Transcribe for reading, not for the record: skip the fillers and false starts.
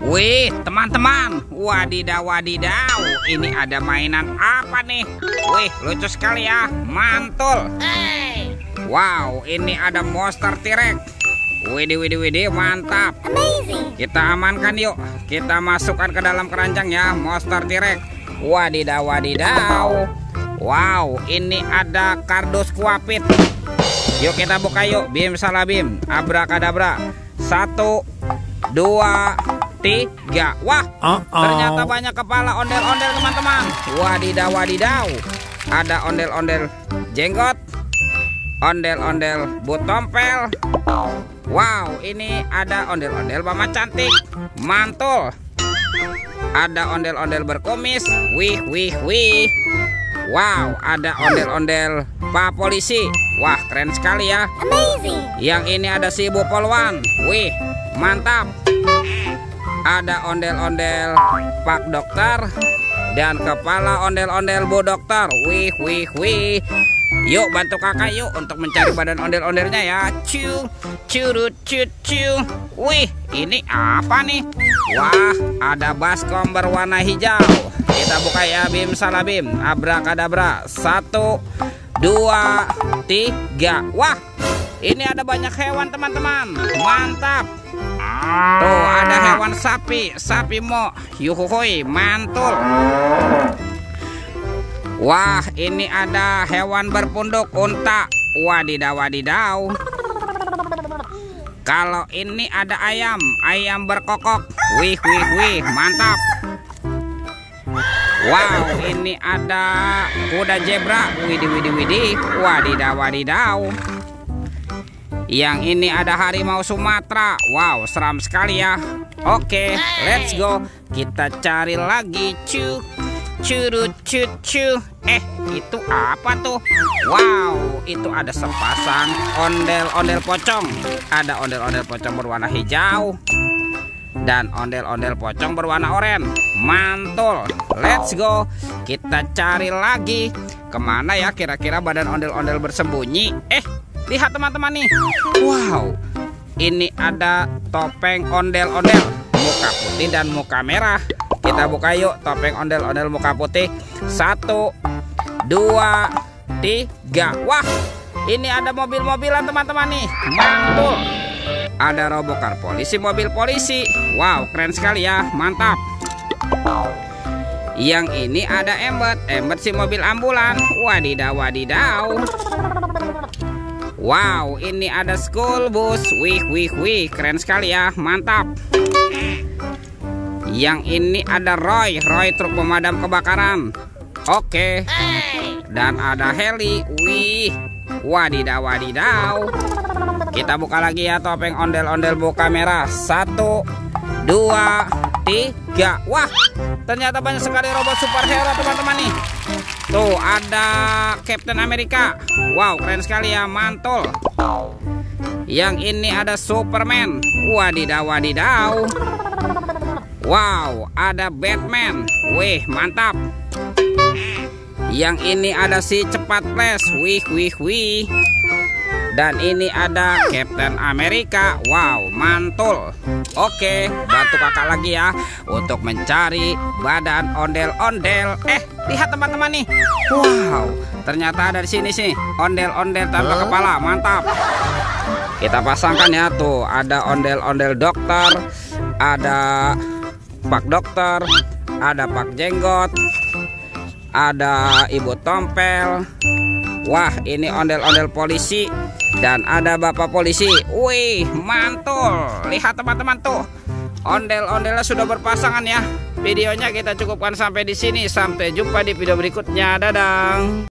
Wih, teman-teman, wadidaw wadidaw, ini ada mainan apa nih? Wih, lucu sekali ya, mantul. Wow, ini ada monster T-Rex. Widih, mantap. Kita amankan yuk, kita masukkan ke dalam keranjang ya, monster T-Rex. Wadidaw wadidaw. Wow, ini ada kardus kuapit. Yuk kita buka yuk, bim salah bim, abrakadabra. 1, 2, 3. Wah, ternyata banyak kepala ondel-ondel teman-teman. Wadidaw wadidaw. Ada ondel-ondel jenggot, ondel-ondel but tompel. Wow, ini ada ondel-ondel mama cantik, mantul. Ada ondel-ondel berkumis. Wih. Wow, ada ondel-ondel Pak Polisi. Wah, keren sekali ya. Yang ini ada si Bu Polwan. Wih, mantap. Ada ondel-ondel Pak Dokter dan kepala ondel-ondel Bu Dokter. Wih. Yuk bantu kakak yuk untuk mencari badan ondel-ondelnya ya. Curut. Wih, ini apa nih? Wah, ada baskom berwarna hijau. Kita buka ya, bim salah bim, abrakadabra. 1, 2, 3. Wah, ini ada banyak hewan teman-teman. Mantap. Tuh ada hewan sapi mo. Yuhuhui, mantul. Wah, ini ada hewan berpunduk unta. Wadidaw wadidaw. Kalau ini ada ayam berkokok. Wih, mantap. Wow, ini ada kuda zebra. Widih. Wadidaw wadidaw. Yang ini ada harimau Sumatera. Wow, seram sekali ya. Oke, let's go. Kita cari lagi. Curut. Itu apa tuh? Wow, itu ada sepasang ondel-ondel pocong. Ada ondel-ondel pocong berwarna hijau dan ondel-ondel pocong berwarna oranye. Mantul. Let's go. Kita cari lagi. Kemana ya kira-kira badan ondel-ondel bersembunyi? Lihat teman-teman nih. Wow, ini ada topeng ondel-ondel, muka putih dan muka merah. Kita buka yuk topeng ondel-ondel muka putih. 1, 2, 3. Wah, ini ada mobil-mobilan teman-teman nih. Mantul. Ada robokar polisi, mobil polisi. Wow, keren sekali ya, mantap. Yang ini ada Embet si mobil ambulan. Wadidaw. Wow, ini ada school bus. Wih, keren sekali ya, mantap. Yang ini ada Roy truk pemadam kebakaran. Oke. Dan ada heli. Wih, wadidaw. Kita buka lagi ya topeng ondel-ondel buka merah. 1, 2, 3. Wah, ternyata banyak sekali robot superhero teman-teman nih. Tuh ada Captain America. Wow, keren sekali ya, mantul. Yang ini ada Superman. Wadidaw. Wow, ada Batman. Wih, mantap. Yang ini ada si cepat flash. Wih. Dan ini ada Captain America. Wow, mantul. Oke, bantu kakak lagi ya untuk mencari badan ondel-ondel. Lihat teman-teman nih. Wow, ternyata ada di sini sih ondel-ondel tanpa kepala. Mantap. Kita pasangkan ya, tuh ada ondel-ondel dokter, ada Pak Dokter, ada Pak Jenggot, ada Ibu Tompel. Wah, ini ondel-ondel polisi dan ada Bapak Polisi. Wih, mantul. Lihat teman-teman tuh. Ondel-ondelnya sudah berpasangan ya. Videonya kita cukupkan sampai di sini. Sampai jumpa di video berikutnya. Dadah.